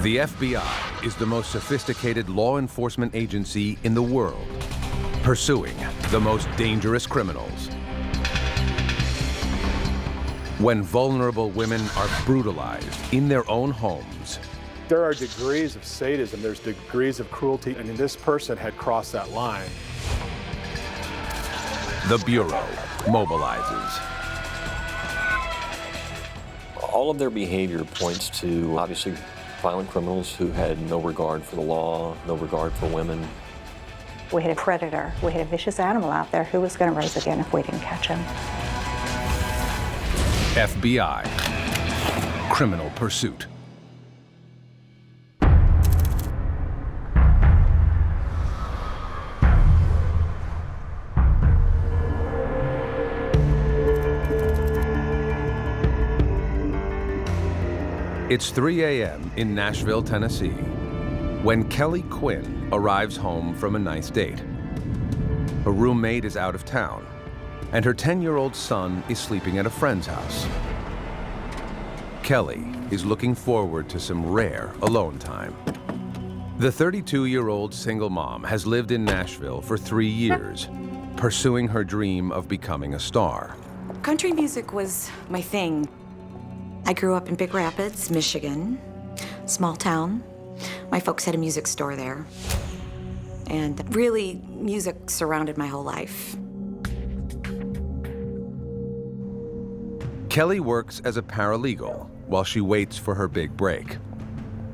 The FBI is the most sophisticated law enforcement agency in the world, pursuing the most dangerous criminals. When vulnerable women are brutalized in their own homes, there are degrees of sadism, there's degrees of cruelty, and this person had crossed that line. the Bureau mobilizes. All of their behavior points to, obviously, violent criminals who had no regard for the law, no regard for women. We had a predator. We had a vicious animal out there who was going to rise again if we didn't catch him. FBI, Criminal Pursuit. It's 3 a.m. in Nashville, Tennessee, when Kelly Quinn arrives home from a nice date. Her roommate is out of town, and her 10-year-old son is sleeping at a friend's house. Kelly is looking forward to some rare alone time. The 32-year-old single mom has lived in Nashville for 3 years, pursuing her dream of becoming a star. Country music was my thing. I grew up in Big Rapids, Michigan, small town. My folks had a music store there. And really, music surrounded my whole life. Kelly works as a paralegal while she waits for her big break.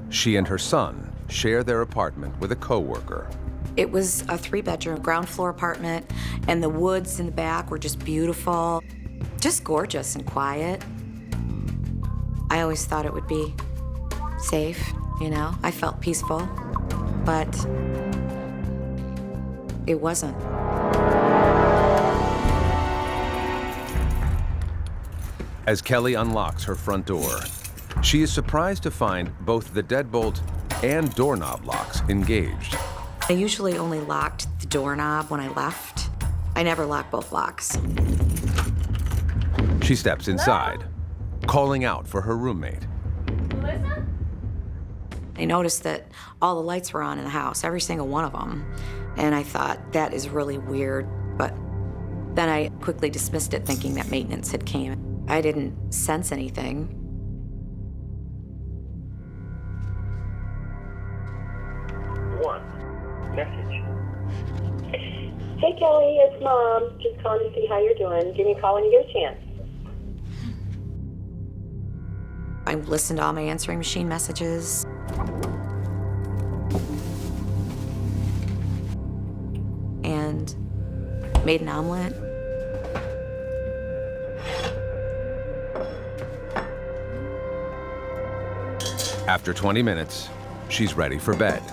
She and her son share their apartment with a coworker. It was a 3-bedroom ground floor apartment, and the woods in the back were just beautiful, just gorgeous and quiet. I always thought it would be safe, you know? I felt peaceful, but it wasn't. As Kelly unlocks her front door, she is surprised to find both the deadbolt and doorknob locks engaged. I usually only locked the doorknob when I left. I never locked both locks. She steps inside, calling out for her roommate. Melissa? I noticed that all the lights were on in the house, every single one of them. And I thought, that is really weird, but then I quickly dismissed it, thinking that maintenance had came. I didn't sense anything. One message. Hey Kelly, it's Mom. Just calling to see how you're doing. Give me a call when you get a chance. I listened to all my answering machine messages. And made an omelet. After 20 minutes, she's ready for bed.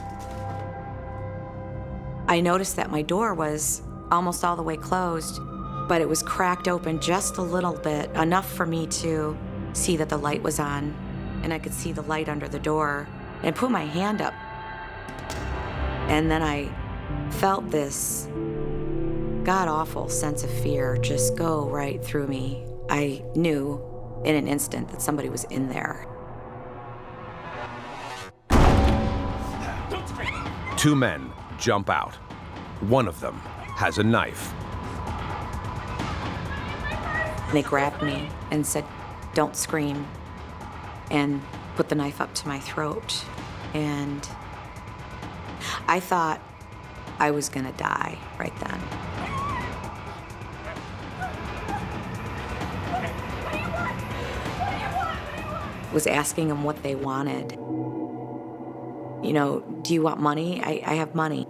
I noticed that my door was almost all the way closed, but it was cracked open just a little bit, enough for me to see that the light was on, and I could see the light under the door, and put my hand up. And then I felt this god-awful sense of fear just go right through me. I knew in an instant that somebody was in there. 2 men jump out. One of them has a knife. They grabbed me and said, "Don't scream," and put the knife up to my throat. And I thought I was gonna die right then. Was asking them what they wanted. You know, do you want money? I have money.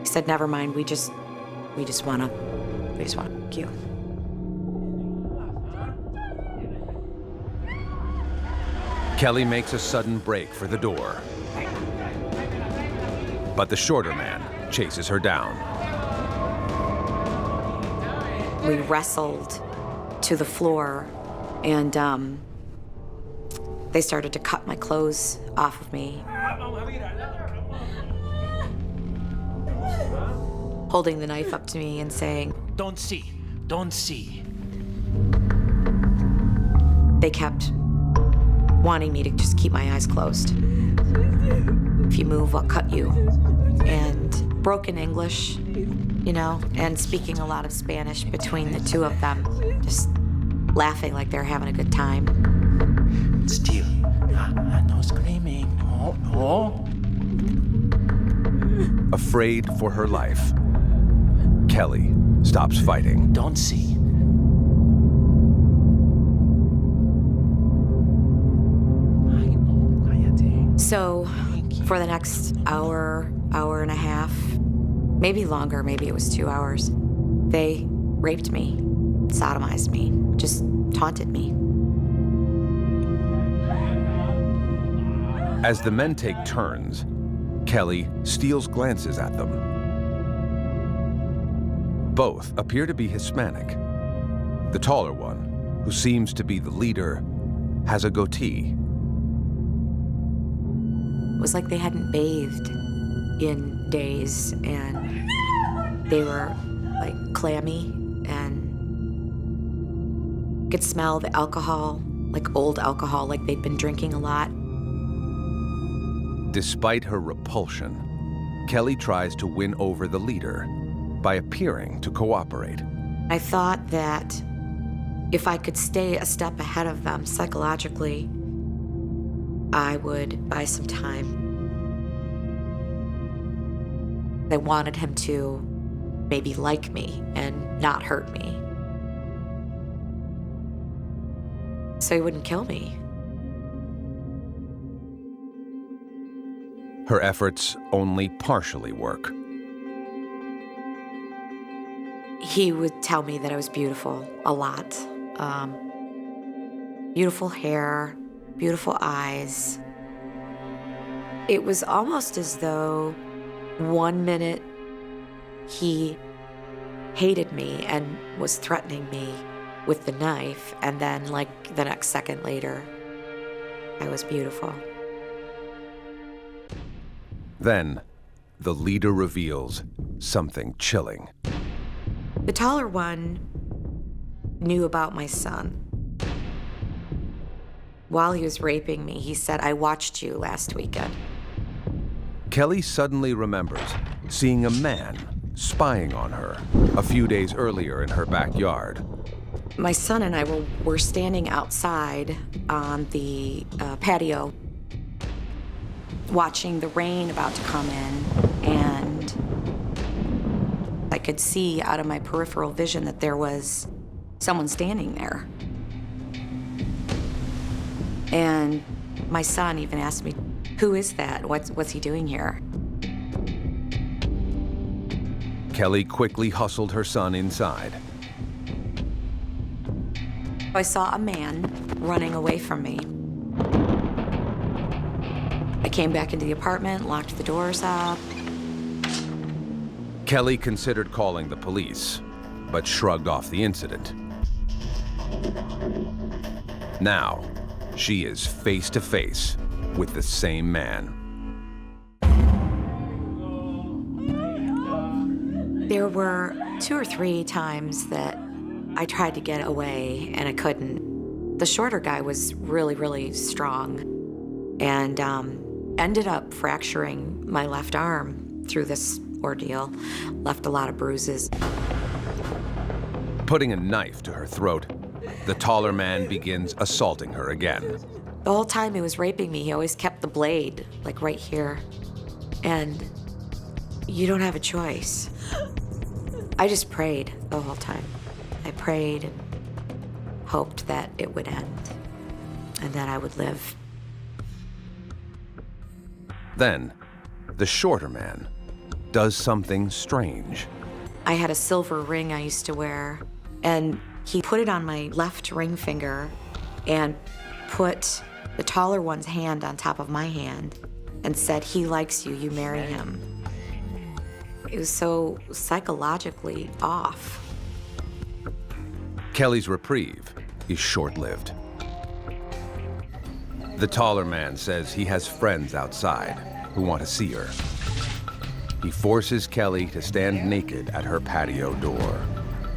He said, never mind, we just wanna you. Kelly makes a sudden break for the door, but the shorter man chases her down. We wrestled to the floor, and they started to cut my clothes off of me, holding the knife up to me and saying, Don't see. Don't see. they kept wanting me to just keep my eyes closed. If you move, I'll cut you. And broken English, you know, and speaking a lot of Spanish between the two of them, just laughing like they're having a good time. Still, no screaming, no. Afraid for her life, Kelly stops fighting. Don't see. So for the next hour, hour and a half, maybe longer, maybe it was 2 hours, they raped me, sodomized me, just taunted me. As the men take turns, Kelly steals glances at them. Both appear to be Hispanic. The taller one, who seems to be the leader, has a goatee. It was like they hadn't bathed in days, and they were like clammy, and could smell the alcohol, like old alcohol, like they'd been drinking a lot. Despite her repulsion, Kelly tries to win over the leader by appearing to cooperate. I thought that if I could stay a step ahead of them psychologically, I would buy some time. I wanted him to maybe like me and not hurt me, so he wouldn't kill me. Her efforts only partially work. He would tell me that I was beautiful a lot. Beautiful hair, beautiful eyes. It was almost as though 1 minute he hated me and was threatening me with the knife, and then like the next second later, I was beautiful. Then, the leader reveals something chilling. The taller one knew about my son. While he was raping me, he said, "I watched you last weekend." Kelly suddenly remembers seeing a man spying on her a few days earlier in her backyard. My son and I were standing outside on the patio, watching the rain about to come in, and I could see out of my peripheral vision that there was someone standing there. And my son even asked me, "Who is that? What's he doing here?" Kelly quickly hustled her son inside. I saw a man running away from me. I came back into the apartment, locked the doors up. Kelly considered calling the police, but shrugged off the incident. Now, she is face to face with the same man. There were 2 or 3 times that I tried to get away and I couldn't. The shorter guy was really, really strong, and ended up fracturing my left arm through this ordeal, left a lot of bruises. Putting a knife to her throat, the taller man begins assaulting her again. The whole time he was raping me, he always kept the blade, like right here. And you don't have a choice. I just prayed the whole time. I prayed and hoped that it would end and that I would live. Then, the shorter man does something strange. I had a silver ring I used to wear, and he put it on my left ring finger and put the taller one's hand on top of my hand and said, "He likes you, you marry him." It was so psychologically off. Kelly's reprieve is short-lived. The taller man says he has friends outside who want to see her. He forces Kelly to stand naked at her patio door.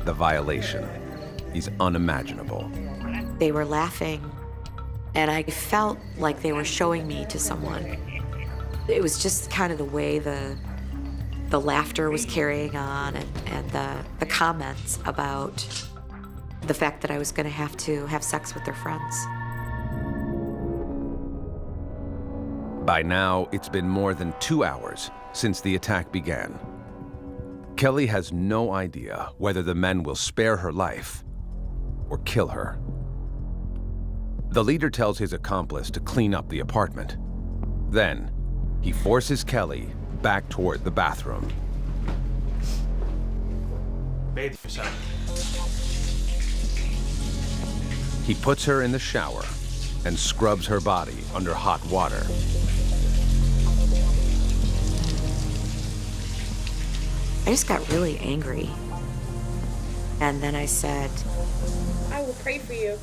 The violation is unimaginable. They were laughing And I felt like they were showing me to someone. It was just kind of the way the laughter was carrying on and the comments about the fact that I was going to have sex with their friends. By now, it's been more than 2 hours since the attack began. Kelly has no idea whether the men will spare her life or kill her. The leader tells his accomplice to clean up the apartment. Then, he forces Kelly back toward the bathroom. Bathe yourself. He puts her in the shower and scrubs her body under hot water. I just got really angry. And then I said, I will pray for you.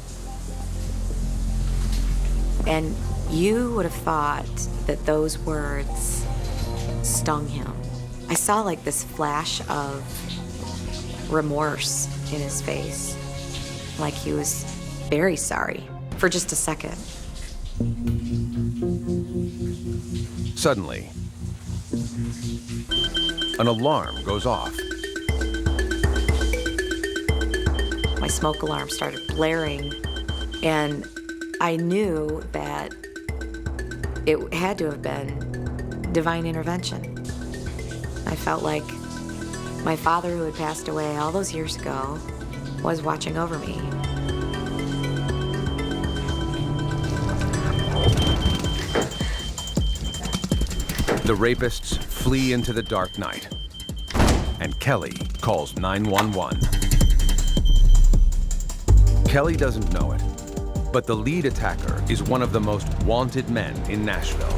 and you would have thought that those words stung him. I saw like this flash of remorse in his face, like he was very sorry for just a second. Suddenly, an alarm goes off. My smoke alarm started blaring, and I knew that it had to have been divine intervention. I felt like my father, who had passed away all those years ago, was watching over me. The rapists flee into the dark night, and Kelly calls 911. Kelly doesn't know it, but the lead attacker is one of the most wanted men in Nashville.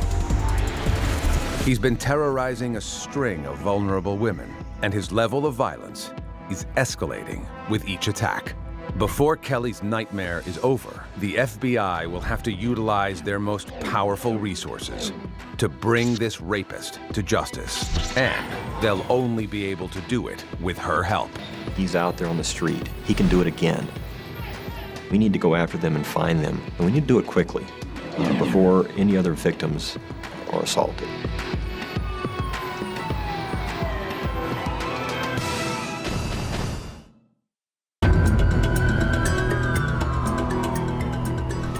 He's been terrorizing a string of vulnerable women, and his level of violence is escalating with each attack. Before Kelly's nightmare is over, the FBI will have to utilize their most powerful resources to bring this rapist to justice, and they'll only be able to do it with her help. He's out there on the street. He can do it again. We need to go after them and find them, and we need to do it quickly, before any other victims are assaulted.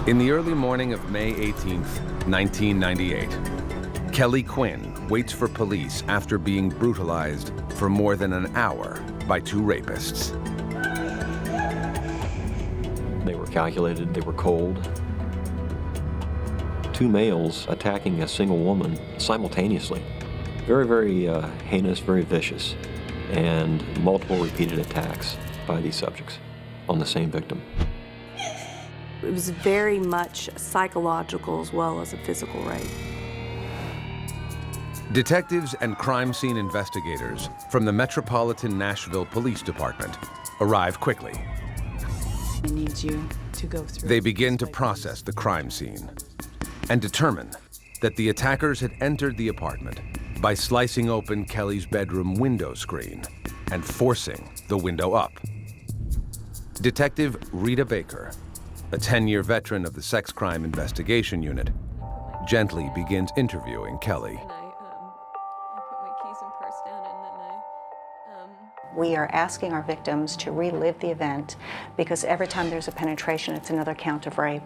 In the early morning of May 18th, 1998, Kelly Quinn waits for police after being brutalized for more than an hour by two rapists. They were calculated, they were cold. Two males attacking a single woman simultaneously. Very, very heinous, very vicious, and multiple repeated attacks by these subjects on the same victim. It was very much psychological as well as a physical rape. Detectives and crime scene investigators from the Metropolitan Nashville Police Department arrive quickly. I need you to go through. They begin to process the crime scene and determine that the attackers had entered the apartment by slicing open Kelly's bedroom window screen and forcing the window up. Detective Rita Baker, a 10-year veteran of the Sex Crime Investigation Unit, gently begins interviewing Kelly. We are asking our victims to relive the event because every time there's a penetration, it's another count of rape.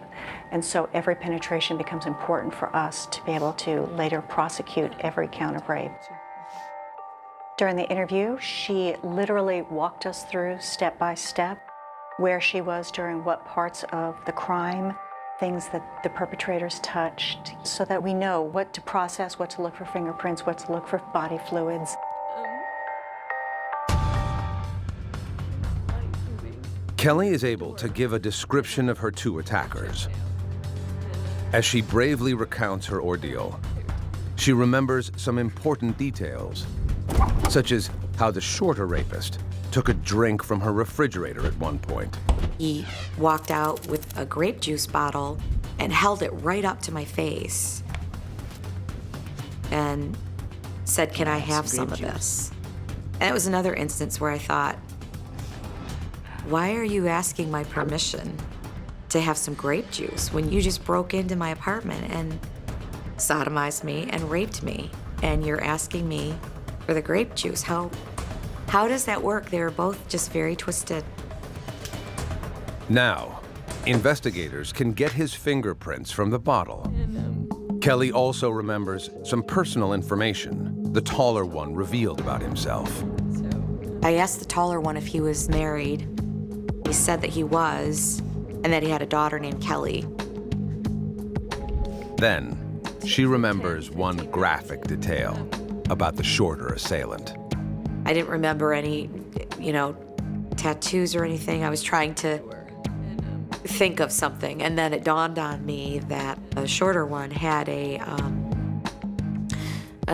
And so every penetration becomes important for us to be able to later prosecute every count of rape. During the interview, she literally walked us through step by step where she was during what parts of the crime, things that the perpetrators touched, so that we know what to process, what to look for fingerprints, what to look for body fluids. Kelly is able to give a description of her two attackers. As she bravely recounts her ordeal, she remembers some important details, such as how the shorter rapist took a drink from her refrigerator at one point. He walked out with a grape juice bottle and held it right up to my face and said, "Can I have some of this?" And it was another instance where I thought, why are you asking my permission? to have some grape juice when you just broke into my apartment and sodomized me and raped me, and you're asking me for the grape juice? How does that work? They were both just very twisted. Now, investigators can get his fingerprints from the bottle. Kelly also remembers some personal information the taller one revealed about himself. I asked the taller one if he was married. He said that he was, and that he had a daughter named Kelly. Then, she remembers one graphic detail about the shorter assailant. I didn't remember any, tattoos or anything. I was trying to think of something, and then it dawned on me that the shorter one had a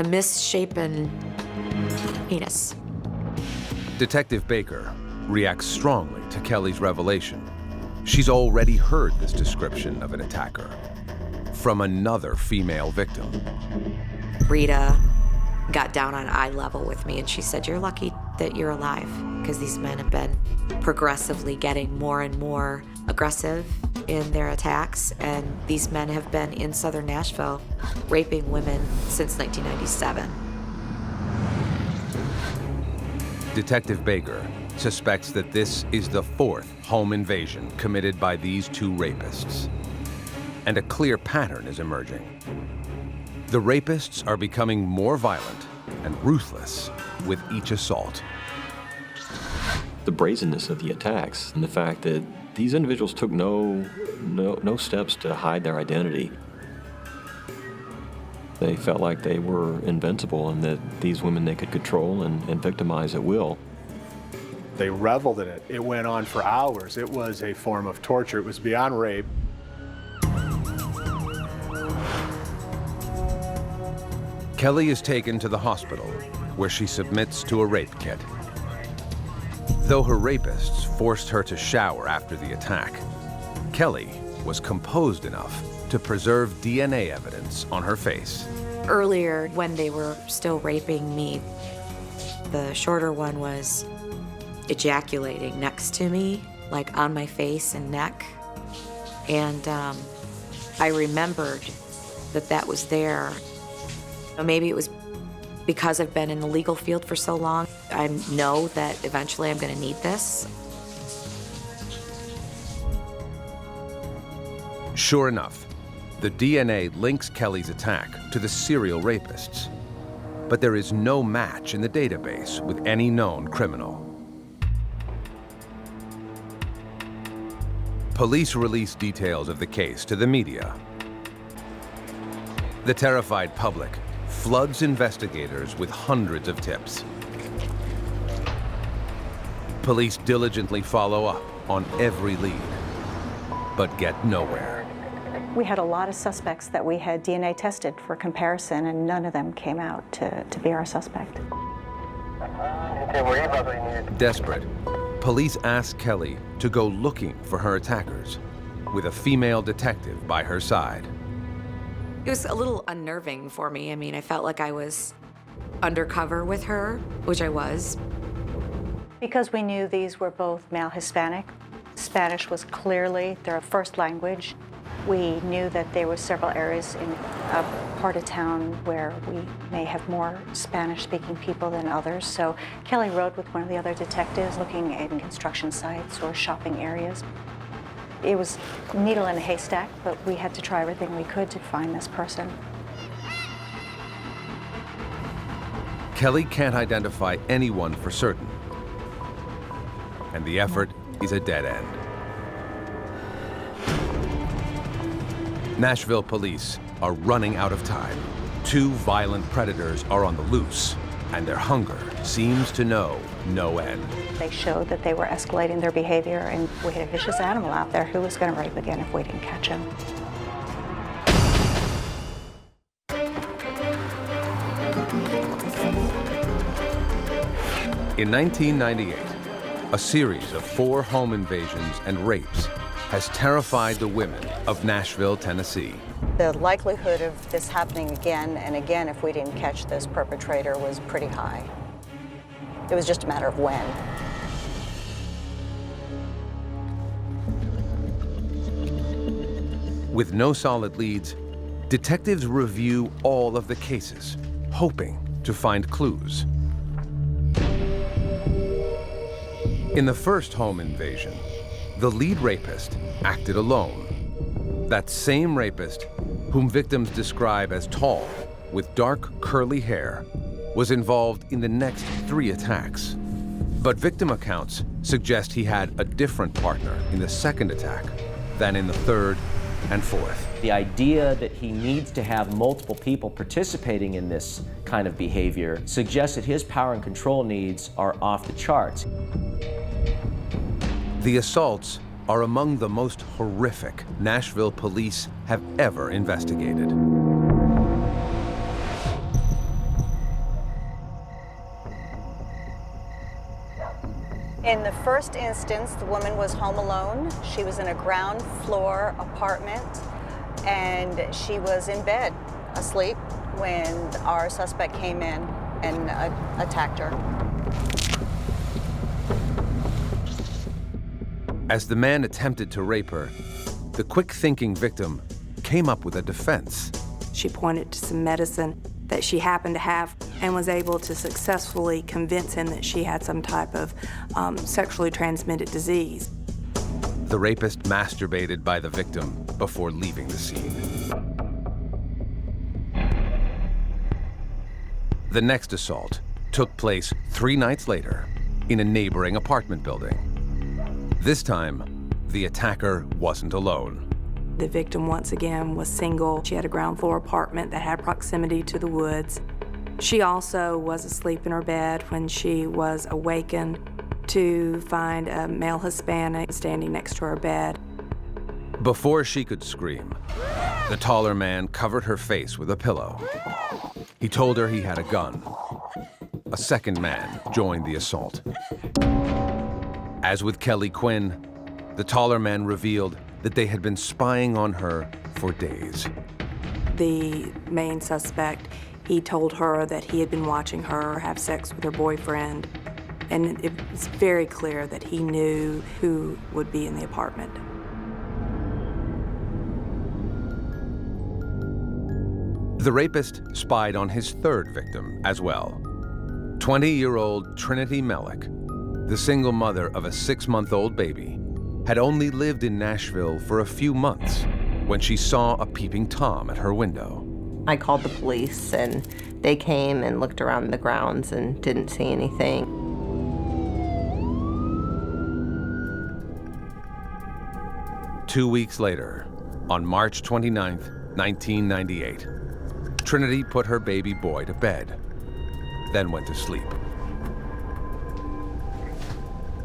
misshapen penis. Detective Baker reacts strongly to Kelly's revelation. She's already heard this description of an attacker from another female victim. Rita got down on eye level with me, and she said, "You're lucky that you're alive, because these men have been progressively getting more and more aggressive in their attacks, and these men have been in southern Nashville raping women since 1997. Detective Baker suspects that this is the fourth home invasion committed by these two rapists, and a clear pattern is emerging. The rapists are becoming more violent and ruthless with each assault. The brazenness of the attacks and the fact that these individuals took no steps to hide their identity. They felt like they were invincible and that these women they could control and victimize at will. They reveled in it. It went on for hours. It was a form of torture. It was beyond rape. Kelly is taken to the hospital, where she submits to a rape kit. Though her rapists forced her to shower after the attack, Kelly was composed enough to preserve DNA evidence on her face. Earlier, when they were still raping me, the shorter one was ejaculating next to me, like on my face and neck. And I remembered that was there. Maybe it was because I've been in the legal field for so long. I know that eventually I'm going to need this. Sure enough, the DNA links Kelly's attack to the serial rapists. But there is no match in the database with any known criminal. Police release details of the case to the media. The terrified public floods investigators with hundreds of tips. Police diligently follow up on every lead, but get nowhere. We had a lot of suspects that we had DNA tested for comparison, and none of them came out to be our suspect. Desperate, police ask Kelly to go looking for her attackers, with a female detective by her side. It was a little unnerving for me. I mean, I felt like I was undercover with her, which I was. Because we knew these were both male Hispanic, Spanish was clearly their first language. We knew that there were several areas in a part of town where we may have more Spanish-speaking people than others. So Kelly rode with one of the other detectives looking at construction sites or shopping areas. It was a needle in a haystack, but we had to try everything we could to find this person. Kelly can't identify anyone for certain, and the effort is a dead end. Nashville police are running out of time. Two violent predators are on the loose, and their hunger seems to know no end. They showed that they were escalating their behavior, and we had a vicious animal out there who was going to rape again if we didn't catch him. In 1998, a series of 4 home invasions and rapes has terrified the women of Nashville, Tennessee. The likelihood of this happening again and again if we didn't catch this perpetrator was pretty high. It was just a matter of when. With no solid leads, detectives review all of the cases, hoping to find clues. In the first home invasion, the lead rapist acted alone. That same rapist, whom victims describe as tall, with dark, curly hair, was involved in the next 3 attacks. But victim accounts suggest he had a different partner in the second attack than in the third and fourth. The idea that he needs to have multiple people participating in this kind of behavior suggests that his power and control needs are off the charts. The assaults are among the most horrific Nashville police have ever investigated. In the first instance, the woman was home alone. She was in a ground floor apartment, and she was in bed, asleep, when our suspect came in and attacked her. As the man attempted to rape her, the quick-thinking victim came up with a defense. She pointed to some medicine that she happened to have and was able to successfully convince him that she had some type of sexually transmitted disease. The rapist masturbated by the victim before leaving the scene. The next assault took place 3 nights later in a neighboring apartment building. This time, the attacker wasn't alone. The victim, once again, was single. She had a ground floor apartment that had proximity to the woods. She also was asleep in her bed when she was awakened to find a male Hispanic standing next to her bed. Before she could scream, the taller man covered her face with a pillow. He told her he had a gun. A second man joined the assault. As with Kelly Quinn, the taller man revealed that they had been spying on her for days. The main suspect, he told her that he had been watching her have sex with her boyfriend, and it was very clear that he knew who would be in the apartment. The rapist spied on his third victim as well. 20-year-old Trinity Mellick, the single mother of a 6-month-old baby, had only lived in Nashville for a few months when she saw a peeping Tom at her window. I called the police, and they came and looked around the grounds and didn't see anything. Two weeks later, on March 29th, 1998, Trinity put her baby boy to bed, then went to sleep.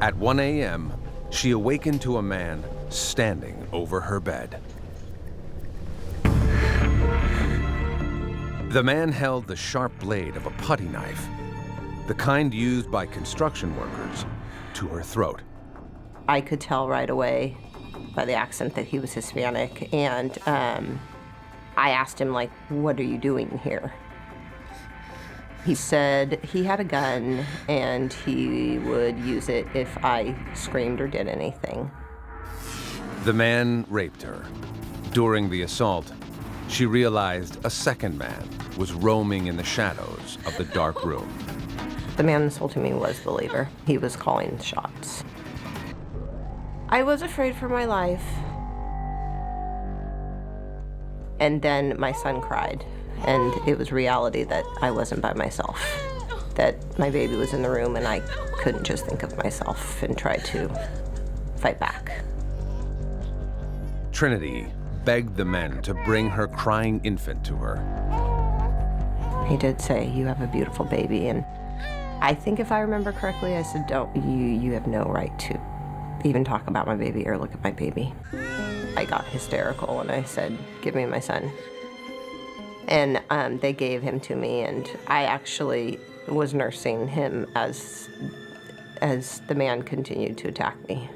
At 1 a.m., she awakened to a man standing over her bed. The man held the sharp blade of a putty knife, the kind used by construction workers, to her throat. I could tell right away by the accent that he was Hispanic, and I asked him, like, what are you doing here? He said he had a gun and he would use it if I screamed or did anything. The man raped her. During the assault, she realized a second man was roaming in the shadows of the dark room. The man assaulting me was the leader. He was calling the shots. I was afraid for my life. And then my son cried. And it was reality that I wasn't by myself, that my baby was in the room and I couldn't just think of myself and try to fight back. Trinity begged the men to bring her crying infant to her. He did say, you have a beautiful baby, and I think if I remember correctly, I said, you have no right to even talk about my baby or look at my baby. I got hysterical and I said, give me my son. And they gave him to me, and I actually was nursing him as the man continued to attack me.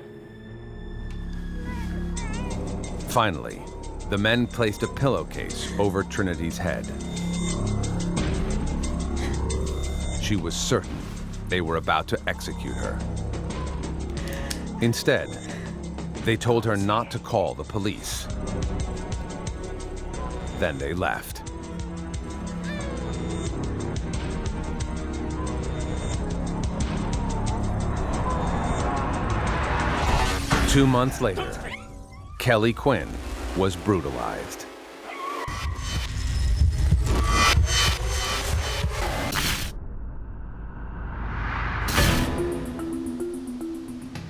Finally, the men placed a pillowcase over Trinity's head. She was certain they were about to execute her. Instead, they told her not to call the police. Then they left. Two months later, Kelly Quinn was brutalized.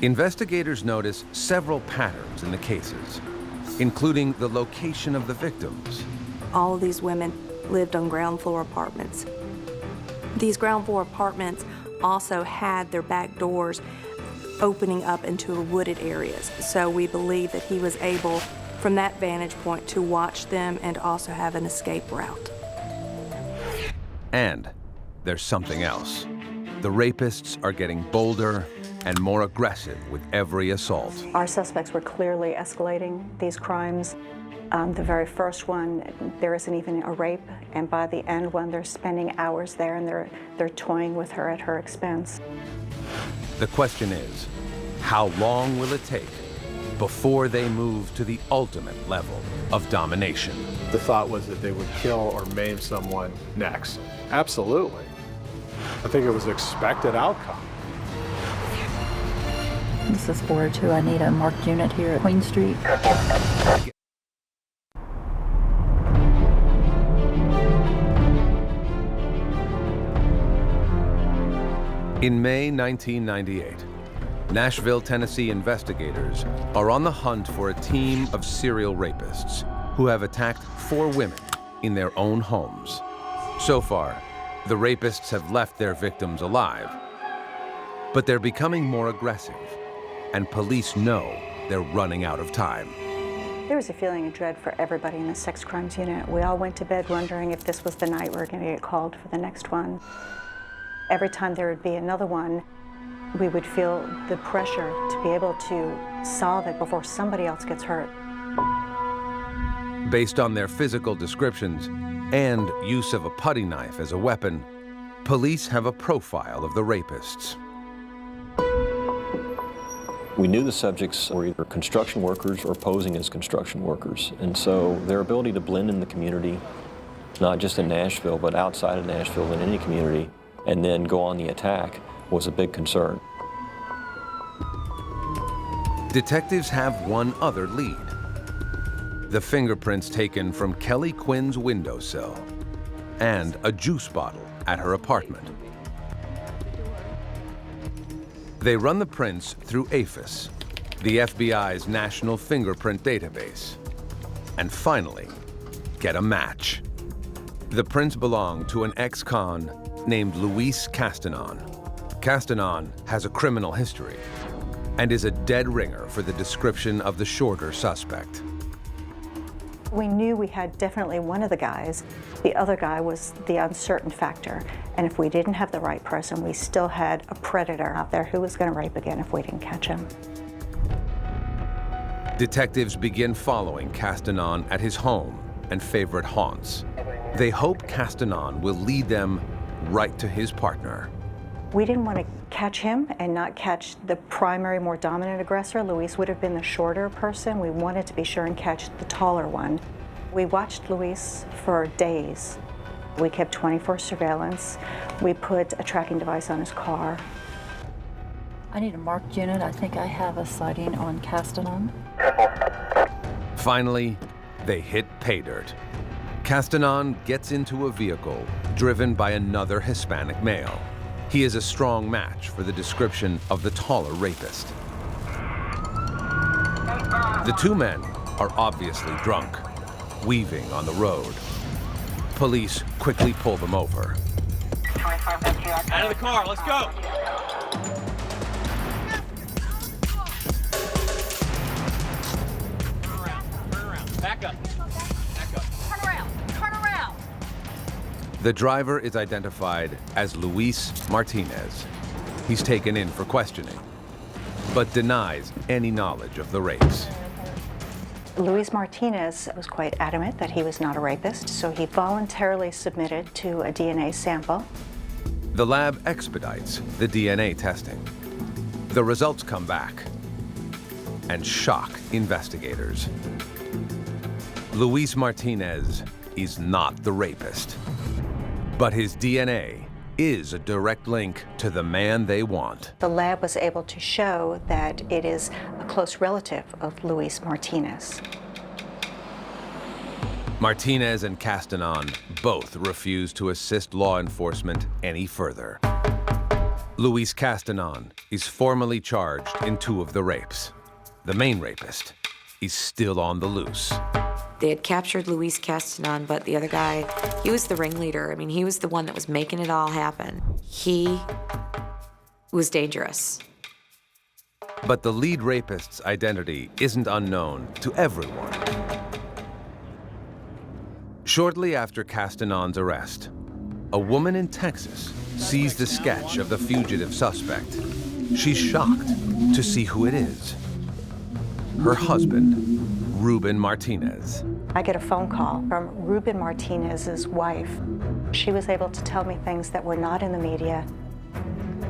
Investigators notice several patterns in the cases, including the location of the victims. All of these women lived on ground floor apartments. These ground floor apartments also had their back doors opening up into wooded areas. So we believe that he was able, from that vantage point, to watch them and also have an escape route. And there's something else. The rapists are getting bolder and more aggressive with every assault. Our suspects were clearly escalating these crimes. The very first one, there isn't even a rape, and by the end one, they're spending hours there and they're toying with her at her expense. The question is, how long will it take before they move to the ultimate level of domination? The thought was that they would kill or maim someone next. Absolutely. I think it was an expected outcome. This is Fff Tru. I need a marked unit here at Queen Street. In May 1998, Nashville, Tennessee investigators are on the hunt for a team of serial rapists who have attacked 4 women in their own homes. So far, the rapists have left their victims alive, but they're becoming more aggressive, and police know they're running out of time. There was a feeling of dread for everybody in the sex crimes unit. We all went to bed wondering if this was the night we were going to get called for the next one. Every time there would be another one, we would feel the pressure to be able to solve it before somebody else gets hurt. Based on their physical descriptions and use of a putty knife as a weapon, police have a profile of the rapists. We knew the subjects were either construction workers or posing as construction workers, and so their ability to blend in the community, not just in Nashville, but outside of Nashville in any community, and then go on the attack was a big concern. Detectives have one other lead. The fingerprints taken from Kelly Quinn's windowsill and a juice bottle at her apartment. They run the prints through AFIS, the FBI's national fingerprint database, and finally get a match. The prints belong to an ex-con named Luis Castanon. Castanon has a criminal history and is a dead ringer for the description of the shorter suspect. We knew we had definitely one of the guys. The other guy was the uncertain factor. And if we didn't have the right person, we still had a predator out there who was going to rape again if we didn't catch him. Detectives begin following Castanon at his home and favorite haunts. They hope Castanon will lead them right to his partner. We didn't want to catch him and not catch the primary, more dominant aggressor. Luis would have been the shorter person. We wanted to be sure and catch the taller one. We watched Luis for days. We kept 24 surveillance. We put a tracking device on his car. I need a marked unit. I think I have a sighting on Castanon. Finally, they hit pay dirt. Castanon gets into a vehicle driven by another Hispanic male. He is a strong match for the description of the taller rapist. The two men are obviously drunk, weaving on the road. Police quickly pull them over. Out of the car, let's go! Turn around, back up. Turn around. The driver is identified as Luis Martinez. He's taken in for questioning, but denies any knowledge of the rapes. Luis Martinez was quite adamant that he was not a rapist, so he voluntarily submitted to a DNA sample. The lab expedites the DNA testing. The results come back and shock investigators. Luis Martinez is not the rapist. But his DNA is a direct link to the man they want. The lab was able to show that it is a close relative of Luis Martinez. Martinez and Castanon both refuse to assist law enforcement any further. Luis Castanon is formally charged in 2 of the rapes. The main rapist is still on the loose. They had captured Luis Castanon, but the other guy, he was the ringleader. I mean, he was the one that was making it all happen. He was dangerous. But the lead rapist's identity isn't unknown to everyone. Shortly after Castanon's arrest, a woman in Texas sees the sketch of the fugitive suspect. She's shocked to see who it is. Her husband, Ruben Martinez. I get a phone call from Ruben Martinez's wife. She was able to tell me things that were not in the media.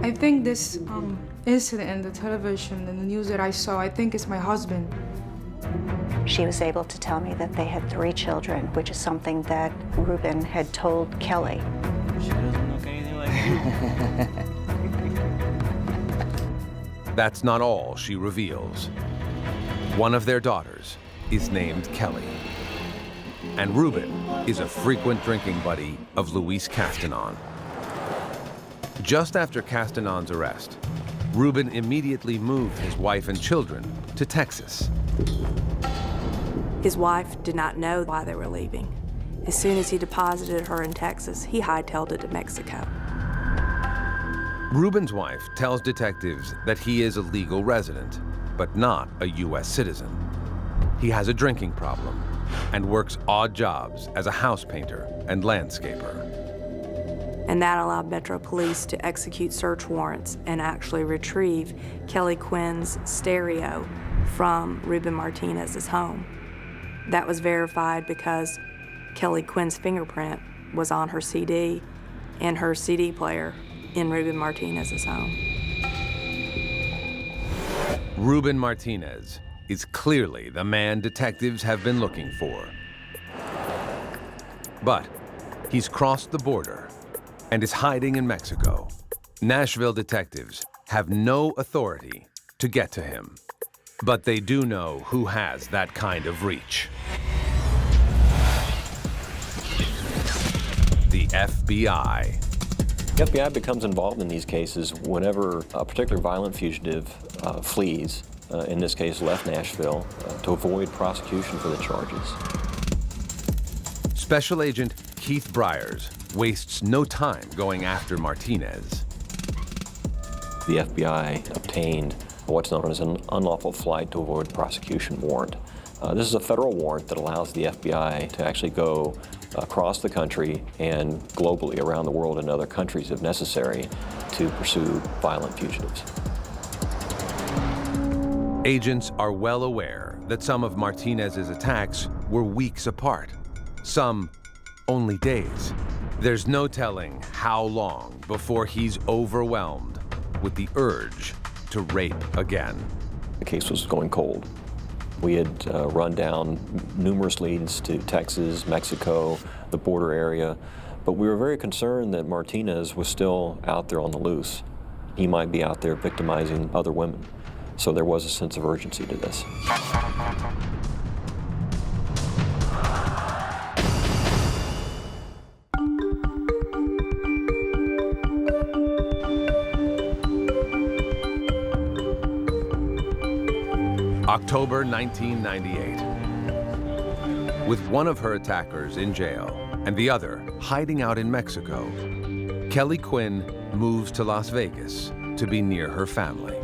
I think this incident in the television and the news that I saw, I think it's my husband. She was able to tell me that they had 3 children, which is something that Ruben had told Kelly. She doesn't look anything like you. That's not all she reveals. One of their daughters is named Kelly. And Ruben is a frequent drinking buddy of Luis Castanon. Just after Castanon's arrest, Ruben immediately moved his wife and children to Texas. His wife did not know why they were leaving. As soon as he deposited her in Texas, he hightailed it to Mexico. Ruben's wife tells detectives that he is a legal resident, but not a U.S. citizen. He has a drinking problem and works odd jobs as a house painter and landscaper. And that allowed Metro Police to execute search warrants and actually retrieve Kelly Quinn's stereo from Ruben Martinez's home. That was verified because Kelly Quinn's fingerprint was on her CD and her CD player in Ruben Martinez's home. Ruben Martinez is clearly the man detectives have been looking for. But he's crossed the border and is hiding in Mexico. Nashville detectives have no authority to get to him, but they do know who has that kind of reach. The FBI. The FBI becomes involved in these cases whenever a particular violent fugitive flees, in this case left Nashville, to avoid prosecution for the charges. Special Agent Keith Byers wastes no time going after Martinez. The FBI obtained what's known as an unlawful flight to avoid prosecution warrant. This is a federal warrant that allows the FBI to actually go across the country and globally around the world in other countries if necessary to pursue violent fugitives. Agents are well aware that some of Martinez's attacks were weeks apart, some only days. There's no telling how long before he's overwhelmed with the urge to rape again. The case was going cold. We had run down numerous leads to Texas, Mexico, the border area, but we were very concerned that Martinez was still out there on the loose. He might be out there victimizing other women. So there was a sense of urgency to this. October 1998. With one of her attackers in jail and the other hiding out in Mexico, Kelly Quinn moves to Las Vegas to be near her family.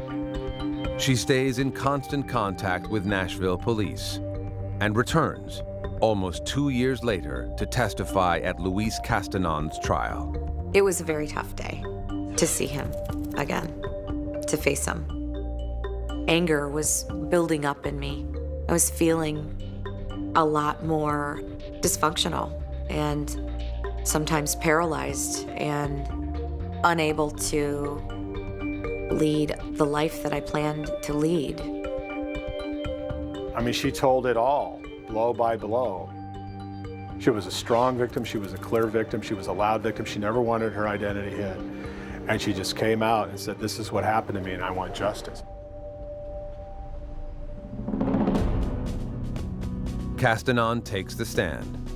She stays in constant contact with Nashville police and returns almost 2 years later to testify at Luis Castanon's trial. It was a very tough day to see him again, to face him. Anger was building up in me. I was feeling a lot more dysfunctional and sometimes paralyzed and unable to lead the life that I planned to lead. I mean, she told it all, blow by blow. She was a strong victim, she was a clear victim, she was a loud victim, she never wanted her identity hid. And she just came out and said, this is what happened to me and I want justice. Castanon takes the stand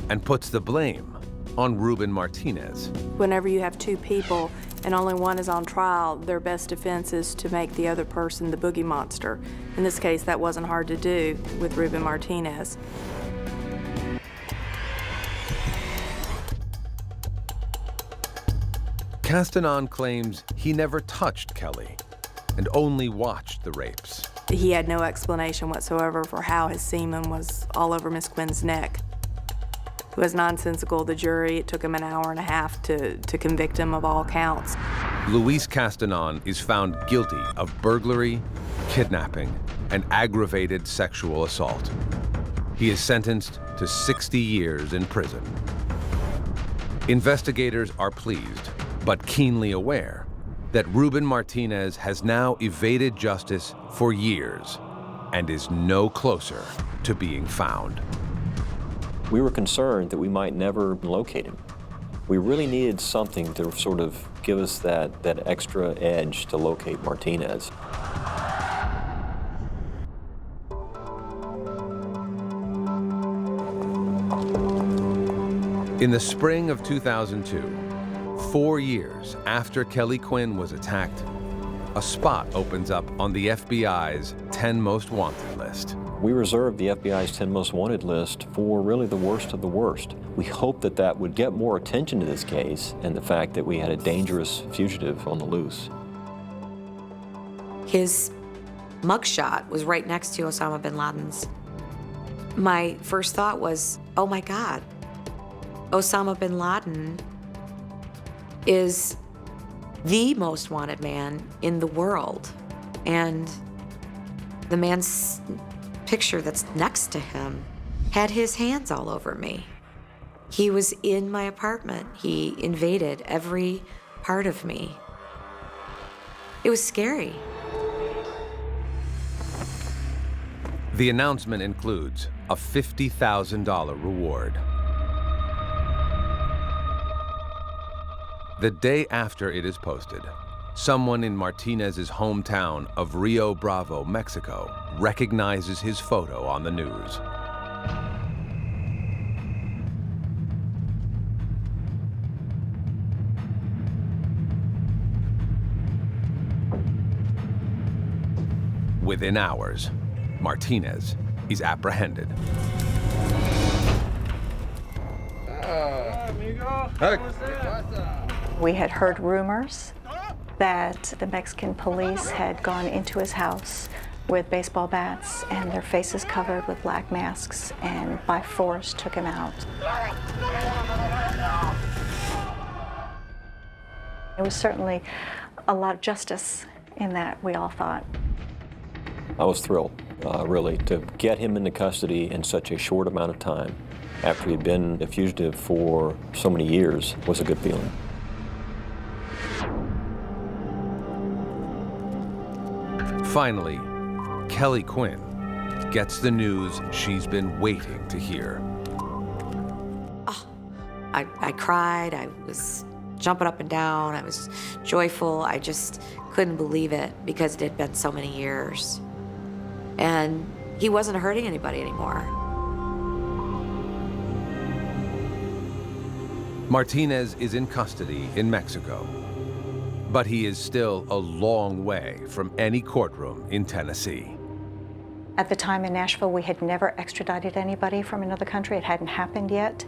and puts the blame on Ruben Martinez. Whenever you have two people and only one is on trial, their best defense is to make the other person the boogie monster. In this case, that wasn't hard to do with Ruben Martinez. Castanon claims he never touched Kelly and only watched the rapes. He had no explanation whatsoever for how his semen was all over Miss Quinn's neck. It was nonsensical. The jury, it took him an hour and a half to convict him of all counts. Luis Castanon is found guilty of burglary, kidnapping, and aggravated sexual assault. He is sentenced to 60 years in prison. Investigators are pleased, but keenly aware that Ruben Martinez has now evaded justice for years and is no closer to being found. We were concerned that we might never locate him. We really needed something to sort of give us that extra edge to locate Martinez. In the spring of 2002, 4 years after Kelly Quinn was attacked, a spot opens up on the FBI's 10 Most Wanted list. We reserved the FBI's 10 Most Wanted list for really the worst of the worst. We hoped that that would get more attention to this case and the fact that we had a dangerous fugitive on the loose. His mugshot was right next to Osama bin Laden's. My first thought was, oh my God, Osama bin Laden is the most wanted man in the world. And the man's picture that's next to him had his hands all over me. He was in my apartment. He invaded every part of me. It was scary. The announcement includes a $50,000 reward. The day after it is posted, someone in Martinez's hometown of Rio Bravo, Mexico, recognizes his photo on the news. Within hours, Martinez is apprehended. We had heard rumors that the Mexican police had gone into his house with baseball bats and their faces covered with black masks and by force took him out. It was certainly a lot of justice in that, we all thought. I was thrilled, really, to get him into custody in such a short amount of time after he'd been a fugitive for so many years was a good feeling. Finally, Kelly Quinn gets the news she's been waiting to hear. Oh, I cried, I was jumping up and down, I was joyful, I just couldn't believe it because it had been so many years. And he wasn't hurting anybody anymore. Martinez is in custody in Mexico, but he is still a long way from any courtroom in Tennessee. At the time in Nashville, we had never extradited anybody from another country. It hadn't happened yet.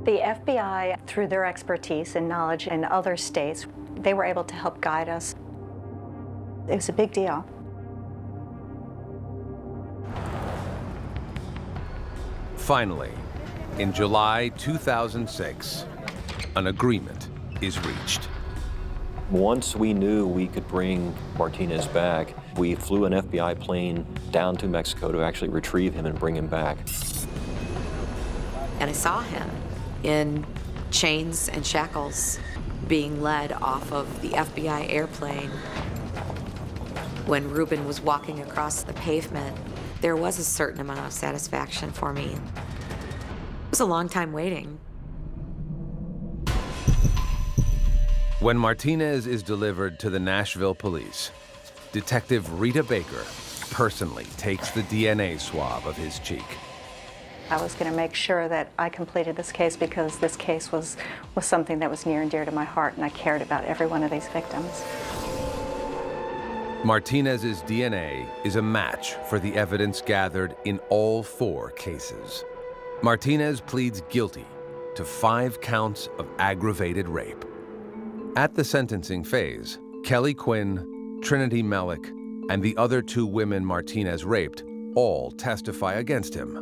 The FBI, through their expertise and knowledge in other states, they were able to help guide us. It was a big deal. Finally, in July 2006, an agreement is reached. Once we knew we could bring Martinez back, we flew an FBI plane down to Mexico to actually retrieve him and bring him back. And I saw him in chains and shackles being led off of the FBI airplane. When Ruben was walking across the pavement, there was a certain amount of satisfaction for me. was a long time waiting. When Martinez is delivered to the Nashville police, Detective Rita Baker personally takes the DNA swab of his cheek. I was going to make sure that I completed this case because this case was something that was near and dear to my heart, and I cared about every one of these victims. Martinez's DNA is a match for the evidence gathered in all 4 cases. Martinez pleads guilty to 5 counts of aggravated rape. At the sentencing phase, Kelly Quinn, Trinity Mellick, and the other 2 women Martinez raped all testify against him.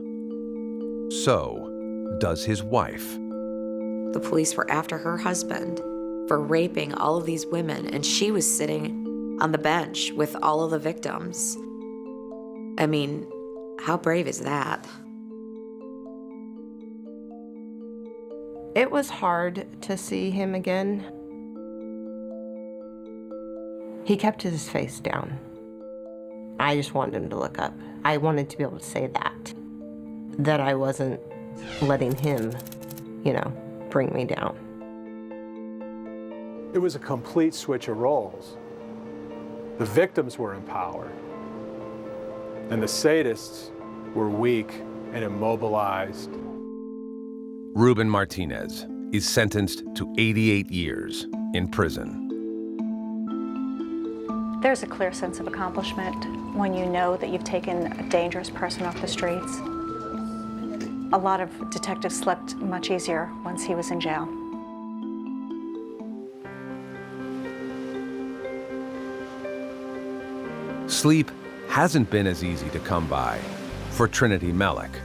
So does his wife. The police were after her husband for raping all of these women, and she was sitting on the bench with all of the victims. I mean, how brave is that? It was hard to see him again. He kept his face down. I just wanted him to look up. I wanted to be able to say that I wasn't letting him, bring me down. It was a complete switch of roles. The victims were in power, and the sadists were weak and immobilized. Ruben Martinez is sentenced to 88 years in prison. There's a clear sense of accomplishment when you know that you've taken a dangerous person off the streets. A lot of detectives slept much easier once he was in jail. Sleep hasn't been as easy to come by for Trinity Mellick.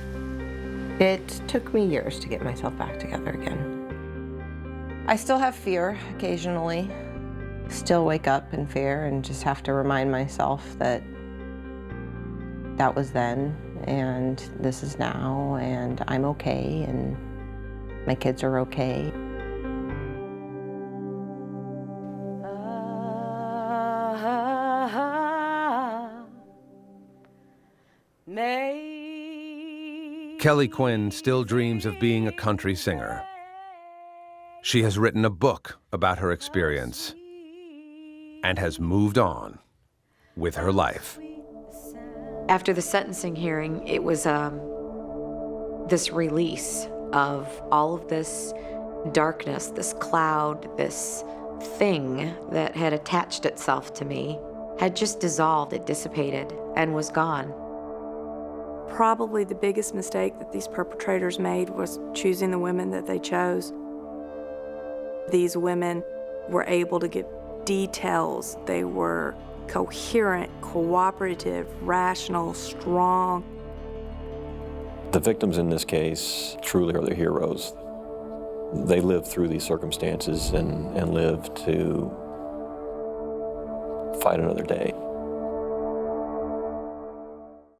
It took me years to get myself back together again. I still have fear occasionally. Still wake up in fear and just have to remind myself that that was then and this is now and I'm okay and my kids are okay. Kelly Quinn still dreams of being a country singer. She has written a book about her experience and has moved on with her life. After the sentencing hearing, it was this release of all of this darkness, this cloud, this thing that had attached itself to me had just dissolved, it dissipated, and was gone. Probably the biggest mistake that these perpetrators made was choosing the women that they chose. These women were able to give details. They were coherent, cooperative, rational, strong. The victims in this case truly are the heroes. They lived through these circumstances and lived to fight another day.